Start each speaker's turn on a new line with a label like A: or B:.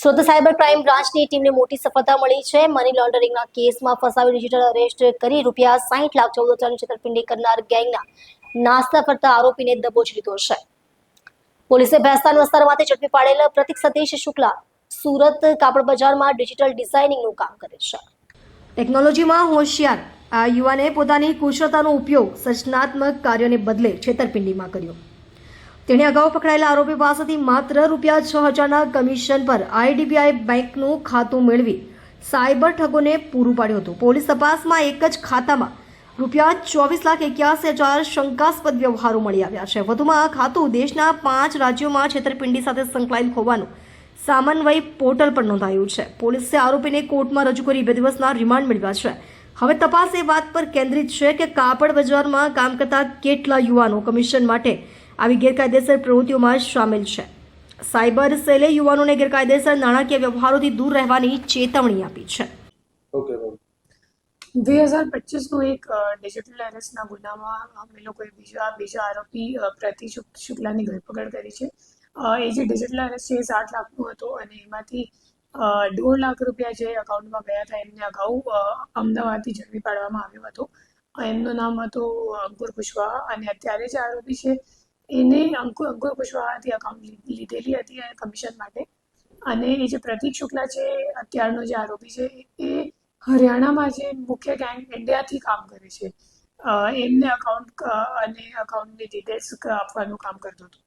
A: Surat cyber crime બ્રાન્ચની ટીમને મોટી સફળતા મળી છે। મની લોન્ડરિંગના કેસમાં ફસાવી ડિજિટલ અરેસ્ટ કરી ₹60,14,00,000 છેતરપિંડી કરનાર ગેંગના નાસ્તા ફરતા આરોપીને દબોચી લીધો છે। પોલીસે ભેસ્તાન વિસ્તારમાંથી ઝડપી પાડેલ પ્રતિક સતીશ શુક્લા સુરત કાપડ બજારમાં ડિજિટલ ડિઝાઇનિંગનું કામ કરે છે। ટેકનોલોજીમાં હોશિયાર આ યુવાને પોતાની કુશળતાનો ઉપયોગ સર્જનાત્મક કાર્યોને બદલે છેતરપિંડીમાં કર્યો। તેણે અગાઉ પકડાયેલા આરોપી પાસેથી માત્ર ₹6,000ના કમિશન પર આઈડીબીઆઈ બેંકનું ખાતું મેળવી સાયબર ઠગોને પૂરું પાડ્યું હતું। પોલીસ તપાસમાં એક જ ખાતામાં ₹24,81,000 શંકાસ્પદ વ્યવહારો મળી આવ્યા છે। વધુમાં આ ખાતું દેશના 5 રાજ્યોમાં છેતરપિંડી સાથે સંકળાયેલ હોવાનું સામન્વય પોર્ટલ પર નોંધાયું છે। પોલીસે આરોપીને કોર્ટમાં રજૂ કરી 2 દિવસના રિમાન્ડ મેળવ્યા છે। હવે તપાસ એ વાત પર કેન્દ્રિત છે કે કાપડ બજારમાં કામ કરતા કેટલા યુવાનો કમિશન માટે આવી ગેરકાયદેસર પ્રવૃત્તિઓમાં સામેલ છે। સાયબર સેલે યુવાનોને ગેરકાયદેસર નાણાકીય વ્યવહારોથી દૂર રહેવાની ચેતવણી આપી છે।
B: 2025નો એક ડિજિટલ અરેસ્ટના ગુનામાં અમે લોકોએ બીજા આરોપી પ્રતિક શુક્લાની ધરપકડ કરી છે। એ જે ડિજિટલ અરેસ્ટ છે એ 7 લાખનું હતો અને એમાંથી 1.5 લાખ રૂપિયા જે અકાઉન્ટમાં ગયા હતા એમને અગાઉ અમદાવાદથી ઝડપી પાડવામાં આવ્યો હતો। એમનું નામ હતું અંકુર કુશવાહા અને અત્યારે જે આરોપી છે એને અંકુર કુશવાહાથી અકાઉન્ટ લીધેલી હતી કમિશન માટે। અને એ જે પ્રતિક શુક્લા છે અત્યારનો જે આરોપી છે એ હરિયાણામાં જે મુખ્ય ગેંગ ઇન્ડિયાથી કામ કરે છે એમને અકાઉન્ટની ડિટેલ્સ આપવાનું કામ કરતો હતો।